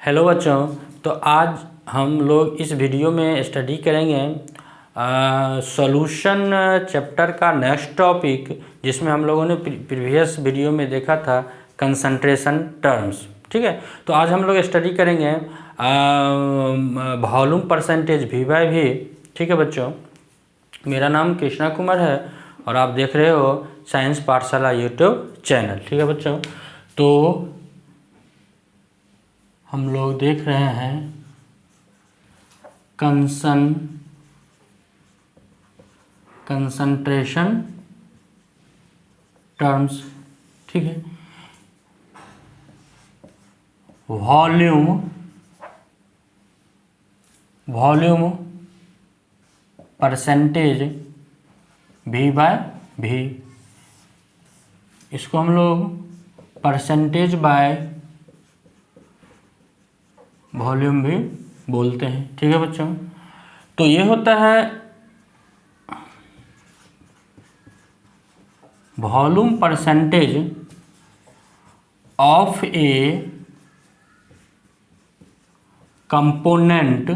Hello बच्चों। तो आज हम लोग इस वीडियो में स्टडी करेंगे सॉल्यूशन चैप्टर का नेक्स्ट टॉपिक, जिसमें हम लोगों ने प्रीवियस वीडियो में देखा था कंसंट्रेशन टर्म्स। ठीक है, तो आज हम लोग स्टडी करेंगे volume percentage V by V। ठीक है बच्चों, मेरा नाम कृष्णा कुमार है और आप देख रहे हो साइंस पाठशाला यूट्यूब चैनल। ठीक है बच्चों, तो हम लोग देख रहे हैं कंसंट्रेशन टर्म्स। ठीक है, volume percentage V by V, इसको हम लोग परसेंटेज बाय वॉल्यूम भी बोलते हैं। ठीक है बच्चों, तो ये होता है volume percentage of A component.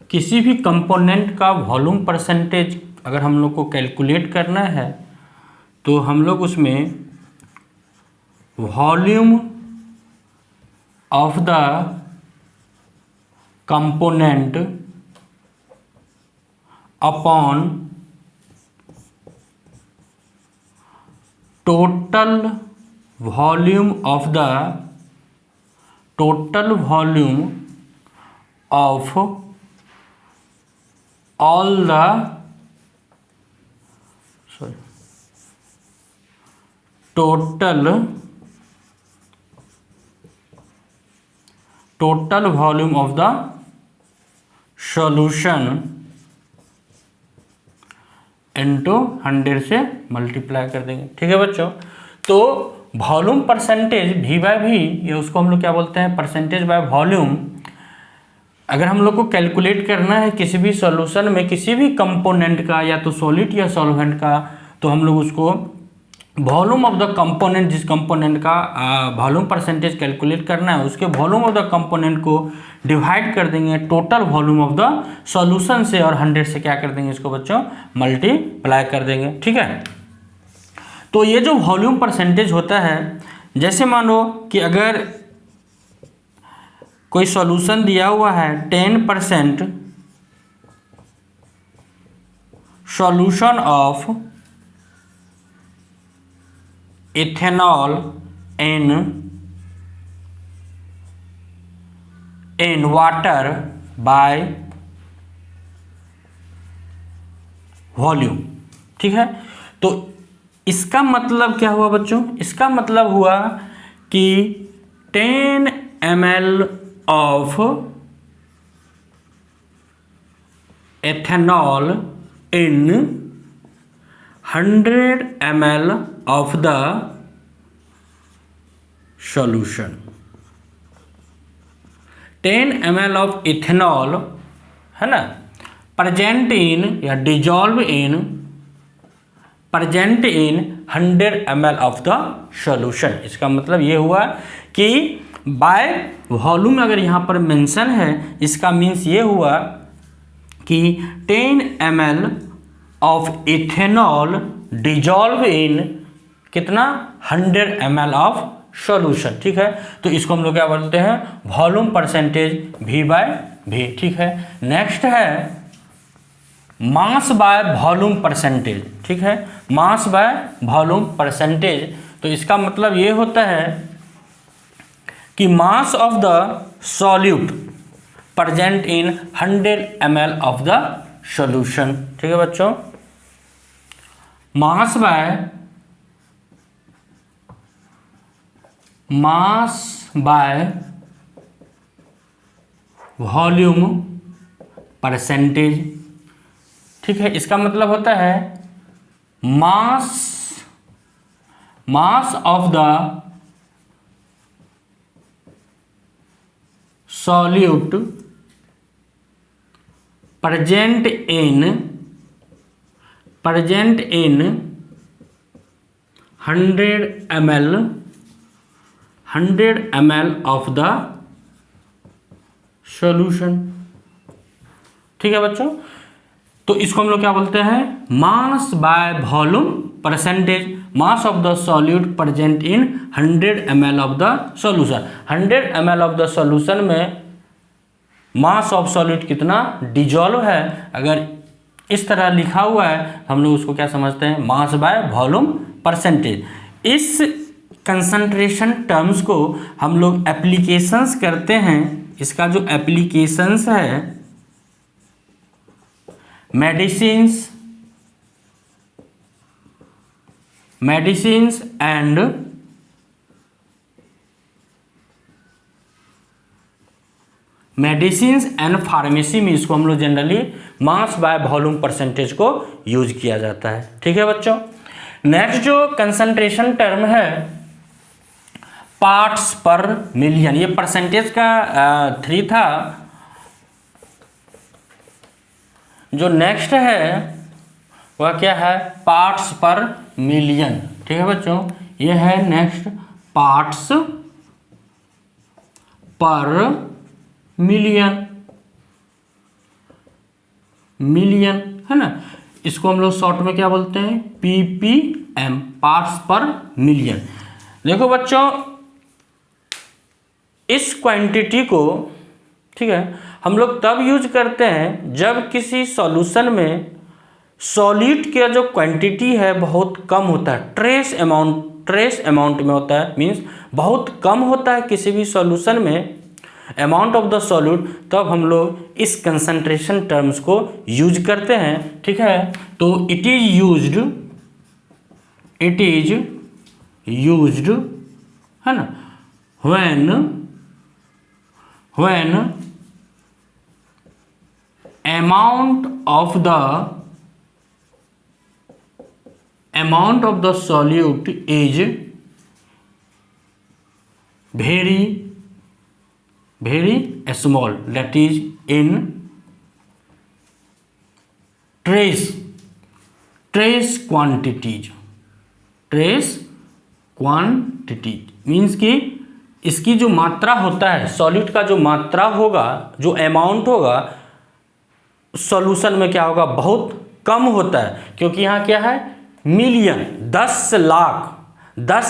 किसी भी कंपोनेंट का वॉल्यूम परसेंटेज अगर हम लोग को कैलकुलेट करना है तो हम लोग उसमें volume of the component upon total volume of all the total volume of the solution into 100 से मल्टीप्लाई कर देंगे। ठीक है बच्चों, तो volume percentage V by V, ये उसको हम लोग क्या बोलते हैं, परसेंटेज बाय वॉल्यूम। अगर हम लोग को कैलकुलेट करना है किसी भी सॉल्यूशन में किसी भी कंपोनेंट का, या तो सॉलिड या सॉल्वेंट का, तो हम लोग उसको वॉल्यूम ऑफ द कंपोनेंट, जिस कंपोनेंट का वॉल्यूम परसेंटेज कैलकुलेट करना है उसके वॉल्यूम ऑफ द कंपोनेंट को डिवाइड कर देंगे total volume of the solution से, और 100 से क्या कर देंगे इसको बच्चों, मल्टीप्लाई कर देंगे। ठीक है, तो ये जो वॉल्यूम परसेंटेज होता है, जैसे मान लो कि अगर कोई सॉल्यूशन दिया हुआ है 10% solution of ethanol in water by volume. ठीक है, तो इसका मतलब क्या हुआ बच्चों, इसका मतलब हुआ कि 10 ml of ethanol in 100 ml of the solution। 10 ml of ethanol है ना, प्रेजेंट इन या dissolve in 100 ml of the solution. इसका मतलब ये हुआ कि बाय वॉल्यूम अगर यहाँ पर मेंशन है, इसका मीन्स ये हुआ कि 10 ml of ethanol dissolve in कितना, 100 ml ऑफ सॉल्यूशन। ठीक है, तो इसको हम लोग क्या बोलते हैं, volume percentage V by V। ठीक है, नेक्स्ट है मास बाय वॉल्यूम परसेंटेज। ठीक है, मास बाय वॉल्यूम परसेंटेज, तो इसका मतलब ये होता है कि mass of the solute present in 100 ml of the solution. ठीक है बच्चों, मास बाय वॉल्यूम परसेंटेज। ठीक है, इसका मतलब होता है mass of the solute present in 100 ml 100 ml of the solution. ठीक है बच्चों, तो इसको हम लोग क्या बोलते हैं, mass by volume percentage, mass of the solute present in 100 ml of the solution. 100 ml of the solution में मास ऑफ सॉल्यूट कितना डिजॉल्व है, अगर इस तरह लिखा हुआ है हम लोग उसको क्या समझते हैं, मास बाय वॉल्यूम परसेंटेज। इस कंसंट्रेशन टर्म्स को हम लोग एप्लीकेशंस करते हैं, इसका जो एप्लीकेशंस है मेडिसिन्स एंड फार्मेसी में इसको हम लोग generally mass by volume percentage को यूज किया जाता है। ठीक है बच्चों, नेक्स्ट जो कंसंट्रेशन टर्म है पार्ट्स पर मिलियन, ये परसेंटेज का 3 था। जो नेक्स्ट है वह क्या है, पार्ट्स पर मिलियन। ठीक है बच्चों, ये है नेक्स्ट पार्ट्स पर मिलियन है ना, इसको हम लोग शॉर्ट में क्या बोलते हैं, ppm, पार्ट्स पर मिलियन। देखो बच्चों, इस क्वांटिटी को, ठीक है, हम लोग तब यूज करते हैं जब किसी सॉल्यूशन में सॉल्यूट का जो क्वांटिटी है बहुत कम होता है, ट्रेस अमाउंट में होता है, मींस बहुत कम होता है किसी भी सॉल्यूशन में अमाउंट ऑफ द सॉल्यूट, तब हम लोग इस कंसंट्रेशन टर्म्स को यूज करते हैं। ठीक है, तो इट इज यूज्ड है ना, when amount of the solute is very small, that is in trace quantities means कि इसकी जो मात्रा होता है, सॉल्यूट का जो मात्रा होगा, जो अमाउंट होगा सॉल्यूशन में क्या होगा, बहुत कम होता है, क्योंकि यहाँ क्या है, मिलियन, 10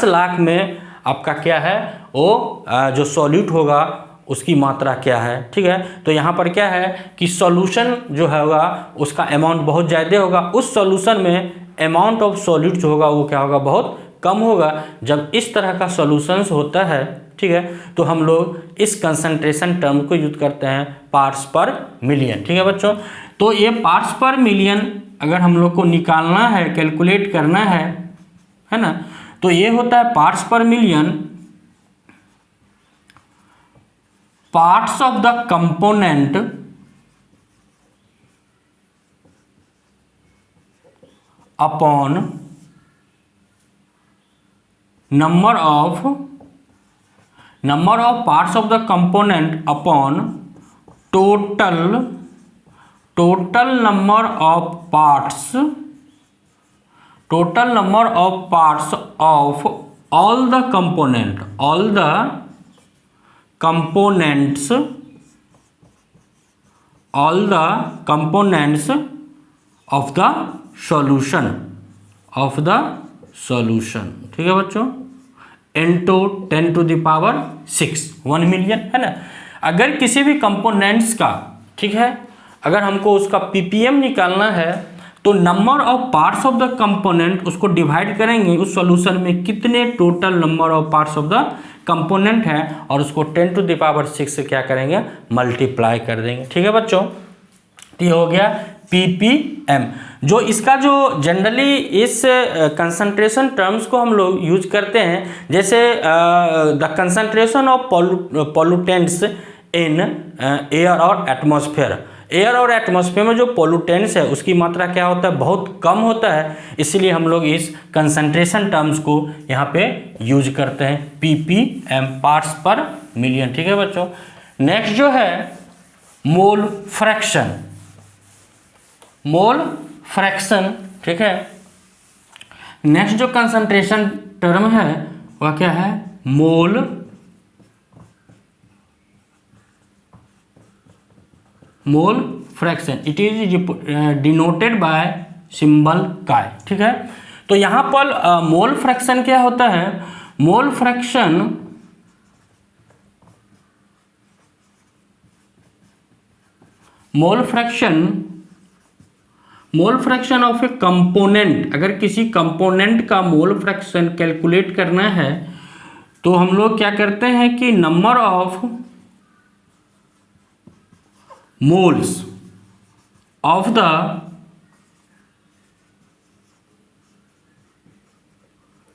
लाख में आपका क्या है, वो जो सॉल्यूट होगा उसकी मात्रा क्या है। ठीक है, तो यहाँ पर क्या है कि सॉल्यूशन जो होगा उसका अमाउंट बहुत ज़्यादा होगा, उस सॉल्यूशन में अमाउंट ऑफ सॉल्यूट जो होगा वो क्या होगा, बहुत कम होगा। जब इस तरह का सॉल्यूशंस होता है, ठीक है, तो हम लोग इस कंसंट्रेशन टर्म को यूज करते हैं पार्ट्स पर मिलियन। ठीक है बच्चों, तो ये पार्ट्स पर मिलियन अगर हम लोग को निकालना है, कैलकुलेट करना है ना, तो ये होता है पार्ट्स पर million, parts of the component upon number of parts of the component upon total number of parts of all the components of the solution। ठीक है बच्चों, into 10⁶, 1 मिलियन है ना। अगर किसी भी कंपोनेंट्स का, ठीक है, अगर हमको उसका ppm निकालना है तो number of parts of the component उसको डिवाइड करेंगे उस सॉल्यूशन में कितने total number of parts of the component है, और उसको 10⁶ से क्या करेंगे, मल्टीप्लाई कर देंगे। ठीक है बच्चों, तो ये हो गया ppm। जो इसका जो जनरली इस कंसंट्रेशन टर्म्स को हम लोग यूज करते हैं, जैसे the concentration of pollutants in air और एटमॉस्फेयर। एयर और एटमॉस्फेयर में जो पॉल्यूटेंट्स है उसकी मात्रा क्या होता है, बहुत कम होता है, इसलिए हम लोग इस कंसंट्रेशन टर्म्स को यहाँ पे यूज करते हैं ppm, पार्ट्स पर मिलियन। ठीक है बच्चों, नेक्स्ट जो है मोल फ्रैक्शन। ठीक है, नेक्स्ट जो कंसंट्रेशन टर्म है वह क्या है, mole mole fraction, it is denoted by symbol chi. ठीक है, तो यहाँ पर मोल फ्रैक्शन क्या होता है? Mole fraction mole fraction of A component, अगर किसी कंपोनेंट का मोल फ्रैक्शन कैलकुलेट करना है तो हम लोग क्या करते हैं कि number of moles of the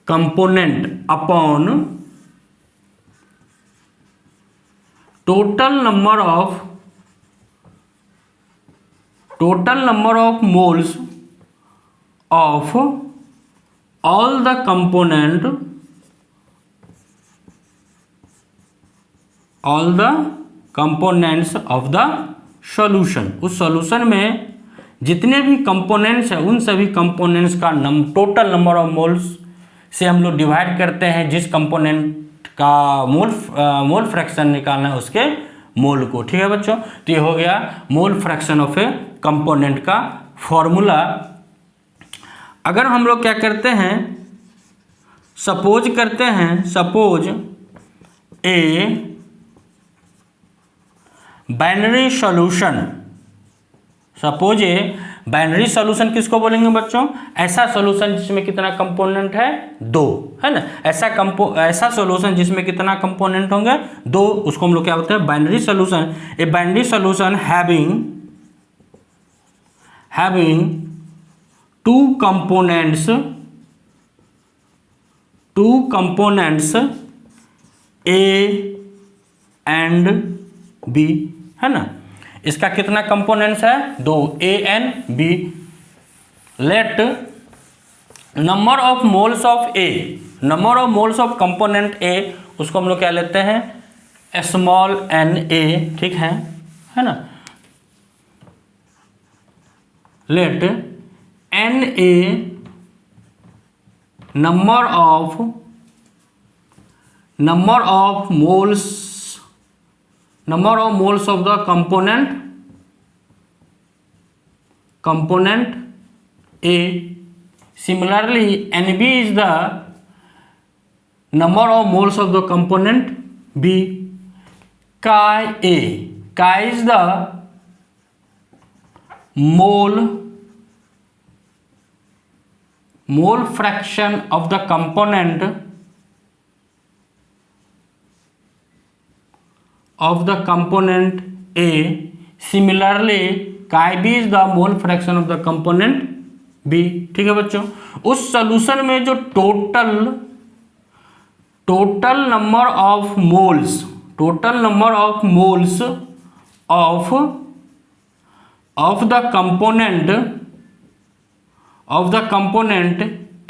component upon total number of moles of all the component components of the solution. उस सॉल्यूशन में जितने भी कंपोनेंट्स हैं उन सभी कंपोनेंट्स का टोटल नंबर ऑफ मोल्स से हम लोग डिवाइड करते हैं, जिस कंपोनेंट का मोल फ्रैक्शन निकालना है उसके मोल को। ठीक है बच्चों, तो ये हो गया मोल फ्रैक्शन ऑफ ए कंपोनेंट का फॉर्मूला। अगर हम लोग क्या करते हैं, सपोज ए बाइनरी सॉल्यूशन किसको बोलेंगे बच्चों? ऐसा सॉल्यूशन जिसमें कितना कंपोनेंट है? 2, है ना। ऐसा सॉल्यूशन जिसमें कितना कंपोनेंट होंगे? 2, उसको हम लोग क्या बोलते हैं? Binary solution. A binary solution having two components A and B, है ना। इसका कितना कंपोनेंट्स है? 2, A and B. Let number of moles of component A, उसको हम लोग क्या लेते हैं? Small N A. ठीक है ना। Let N A number of moles of the component A. Similarly, NB is the number of moles of the component B. Chi is the mole fraction of the component A. Similarly, chi B is the mole fraction of the component B. ठीक है बच्चों, उस solution में जो total number of moles of the component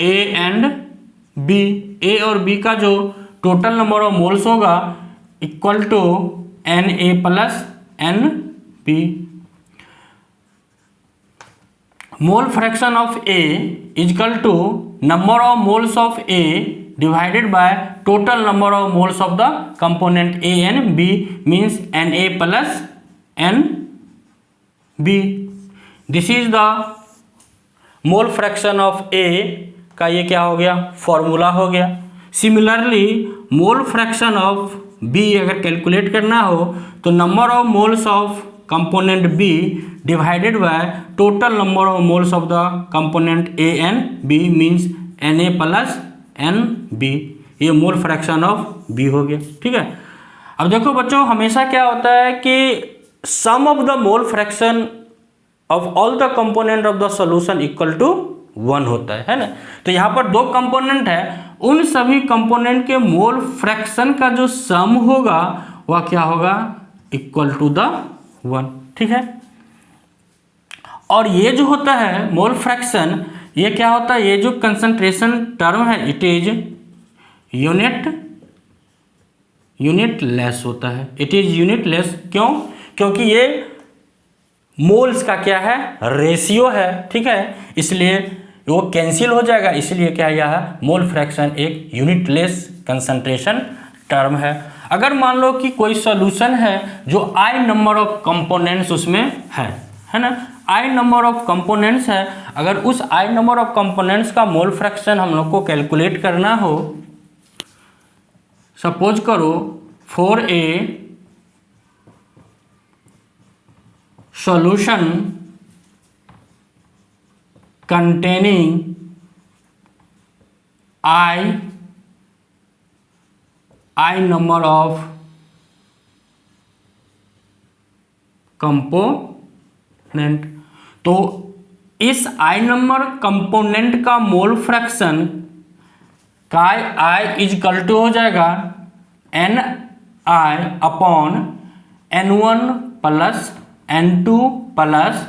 A and B, A और B का जो total number of moles होगा equal to Na plus Nb। Mole fraction of A is equal to number of moles of A divided by total number of moles of the component A and B, means Na plus Nb। This is the mole fraction of A का ये क्या हो गया? Formula हो गया। Similarly mole fraction of B अगर calculate करना हो तो number of moles of component B divided by total number of moles of the component A and B, means Na plus Nb। ये मोल फ्रैक्शन ऑफ B हो गया। ठीक है, अब देखो बच्चों, हमेशा क्या होता है कि sum of the mole fraction of all the component of the solution equal to 1 होता है ना। तो यहाँ पर 2 कंपोनेंट है, उन सभी कंपोनेंट के मोल फ्रैक्शन का जो सम होगा वह क्या होगा? Equal to the 1। ठीक है, और ये जो होता है मोल फ्रैक्शन, ये क्या होता है? ये जो कंसंट्रेशन टर्म है इट इज यूनिट लेस होता है। इट इज यूनिट लेस क्यों? क्योंकि ये मोल्स का क्या है? रेशियो है। ठीक है, इसलिए वो कैंसिल हो जाएगा, इसलिए क्या यह मोल फ्रैक्शन एक यूनिट लेस कंसंट्रेशन टर्म है। अगर मान लो कि कोई सॉल्यूशन है जो आई नंबर ऑफ कंपोनेंट्स उसमें है ना, आई नंबर ऑफ कंपोनेंट्स है, अगर उस आई नंबर ऑफ कंपोनेंट्स का मोल फ्रैक्शन हम लोग को कैलकुलेट करना हो, सपोज करो for a solution containing I number of component, तो इस आई नंबर कंपोनेंट का मोल फ्रैक्शन का आई इजकल टू हो जाएगा N I upon N1 plus N2 plus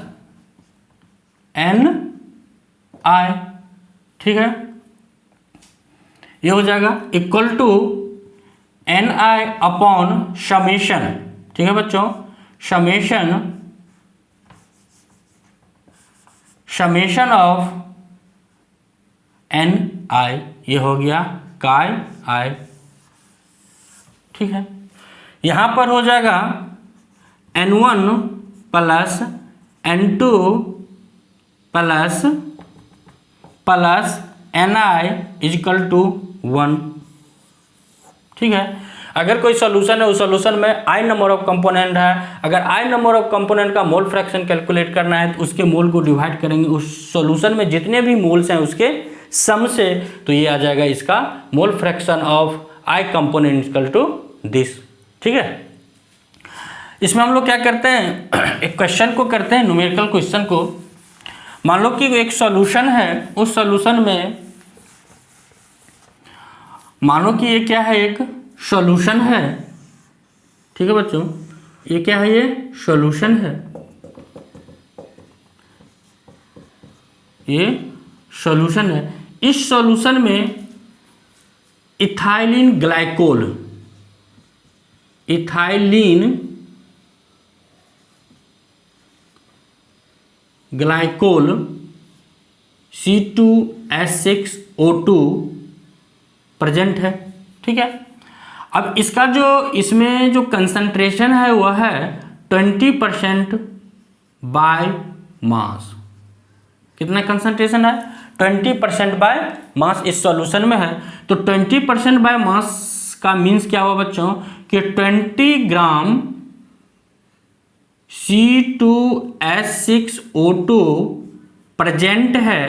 N I, ठीक है, ये हो जाएगा equal to N I upon summation, ठीक है बच्चों, समेशन ऑफ एन आई, ये हो गया काय आई, ठीक है। यहां पर हो जाएगा N1 plus N2 plus Ni equal to 1, ठीक है। अगर कोई सॉल्यूशन है, उस सॉल्यूशन में आई नंबर ऑफ कंपोनेंट है, अगर आई नंबर ऑफ कंपोनेंट का मोल फ्रैक्शन कैलकुलेट करना है तो उसके मोल को डिवाइड करेंगे उस सॉल्यूशन में जितने भी मोल्स हैं उसके सम से, तो ये आ जाएगा इसका mole fraction of I component equal to this, ठीक है। इसमें हम लोग क्या करते हैं, एक क्वेश्चन को करते हैं, न्यूमेरिकल क्वेश्चन को। मान लो कि एक सॉल्यूशन है, उस सॉल्यूशन में मानो कि ये क्या है, एक सॉल्यूशन है, ठीक है बच्चों, ये क्या है, ये सॉल्यूशन है, ये सॉल्यूशन है। इस सॉल्यूशन में ethylene glycol, ethylene glycol C2H6O2 present है, ठीक है। अब इसका जो इसमें जो कंसंट्रेशन है वह है 20% बाय मास। कितना कंसंट्रेशन है, 20% बाय मास इस सॉल्यूशन में है। तो 20% बाय मास का मीन्स क्या हुआ बच्चों कि 20 ग्राम C2H6O2 प्रेजेंट है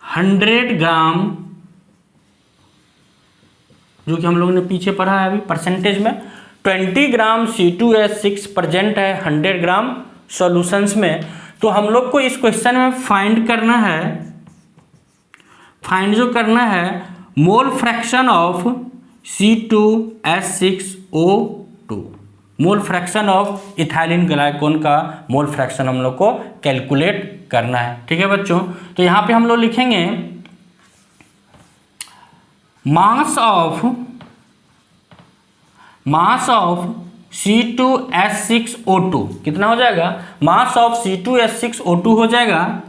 100 ग्राम, जो कि हम लोगों ने पीछे पढ़ा है अभी परसेंटेज में। 20 ग्राम C2H6 प्रेजेंट है 100 ग्राम सॉल्यूशंस में। तो हम लोग को इस क्वेश्चन में फाइंड जो करना है मोल fraction of C2H6O2, mole fraction of ethylene glycol का मोल फ्रैक्शन हम लोग को कैलकुलेट करना है, ठीक है बच्चों। तो यहाँ पे हम लोग लिखेंगे मास ऑफ C2H6O2 कितना हो जाएगा, मास ऑफ C2H6O2 हो जाएगा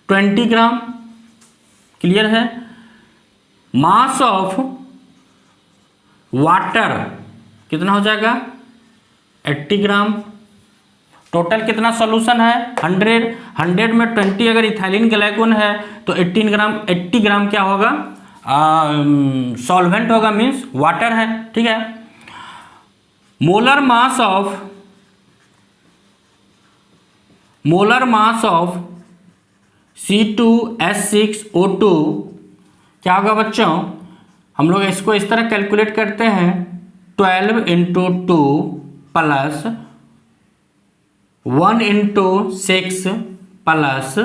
20 ग्राम, क्लियर है। मास ऑफ वाटर कितना हो जाएगा 80 ग्राम। टोटल कितना सॉल्यूशन है 100 में 20 अगर इथाइलिन ग्लाइकोल है तो 80 ग्राम क्या होगा, सॉल्वेंट होगा, मीन्स वाटर है, ठीक है। मोलर मास ऑफ C2H6O2 क्या होगा बच्चों, हम लोग इसको इस तरह कैलकुलेट करते हैं 12 × 2 प्लस 1 × 6 प्लस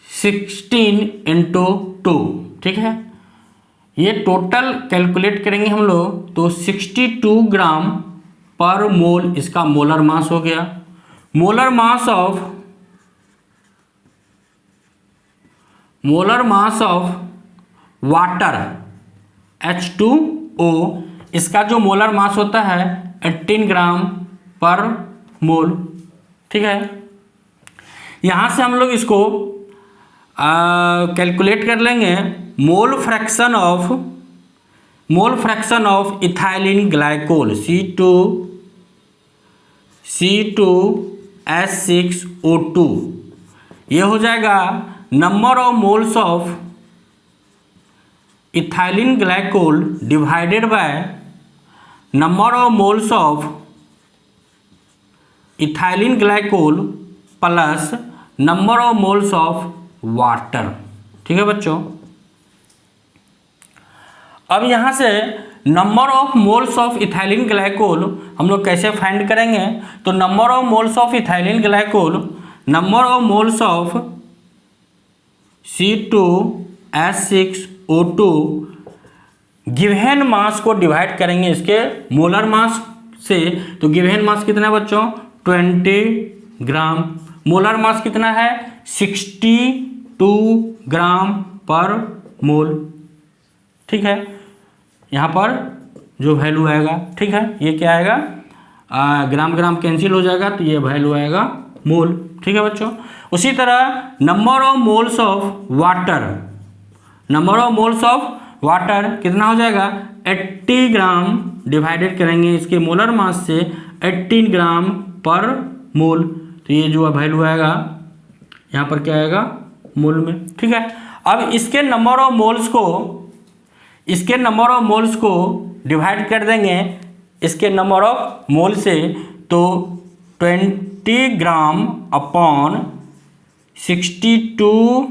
16 × 2, ठीक है। ये टोटल कैलकुलेट करेंगे हम लोग तो 62 ग्राम पर मोल इसका मोलर मास हो गया। Molar mass of water H2O, इसका जो मोलर मास होता है 18 ग्राम पर मोल, ठीक है। यहाँ से हम लोग इसको कैलकुलेट कर लेंगे मोल fraction of mole fraction of ethylene glycol C2H6O2, ये हो जाएगा number of moles of ethylene glycol divided by number of moles of ethylene glycol plus number of moles of water. ठीक है बच्चों, अब यहाँ से number of moles of ethylene glycol हम लोग कैसे फाइंड करेंगे? तो number of moles of ethylene glycol, number of moles of C2H6O2 given mass को डिवाइड करेंगे इसके मोलर मास से। तो गिवन मास कितना है बच्चों? 20 ग्राम। मोलर मास कितना है? 62 ग्राम पर मोल। ठीक है, यहाँ पर जो वैल्यू आएगा, ठीक है, ये क्या आएगा? ग्राम ग्राम कैंसिल हो जाएगा तो ये वैल्यू आएगा मोल। ठीक है बच्चों, उसी तरह number of moles of water, number of moles of water कितना हो जाएगा? 80 ग्राम डिवाइडेड करेंगे इसके मोलर मास से 18 ग्राम पर मोल, तो ये जो वैल्यू आएगा यहाँ पर क्या आएगा? मोल में। ठीक है, अब इसके नंबर ऑफ मोल्स को डिवाइड कर देंगे इसके नंबर ऑफ मोल से, तो 20 ग्राम अपॉन 62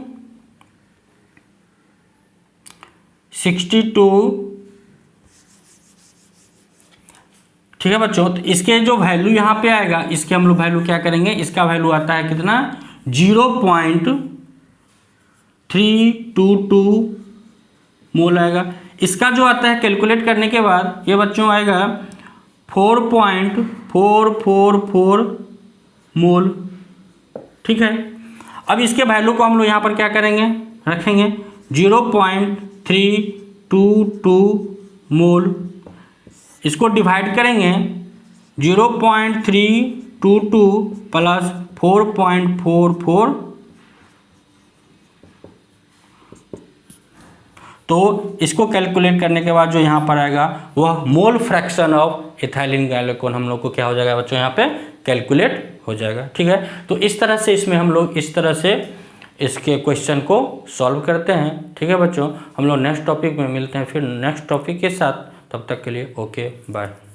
ठीक है बच्चों, तो इसके जो वैल्यू यहाँ पे आएगा, इसके हम लोग वैल्यू क्या करेंगे? इसका वैल्यू आता है कितना? 0.322 मोल आएगा। इसका जो आता है कैलकुलेट करने के बाद ये बच्चों आएगा 4.444 मोल। ठीक है, अब इसके वैल्यू को हम लोग यहाँ पर क्या करेंगे? रखेंगे 0.322 मोल। इसको डिवाइड करेंगे 0.322 प्लस 4.44, तो इसको कैलकुलेट करने के बाद जो यहाँ पर आएगा वह मोल फ्रैक्शन ऑफ इथाइलिन ग्लाइकोल हम लोग को क्या हो जाएगा बच्चों? यहाँ पे कैलकुलेट हो जाएगा। ठीक है, तो इस तरह से इसमें हम लोग इस तरह से इसके क्वेश्चन को सॉल्व करते हैं। ठीक है बच्चों, हम लोग नेक्स्ट टॉपिक में मिलते हैं फिर नेक्स्ट टॉपिक के साथ। तब तक के लिए ओके बाय।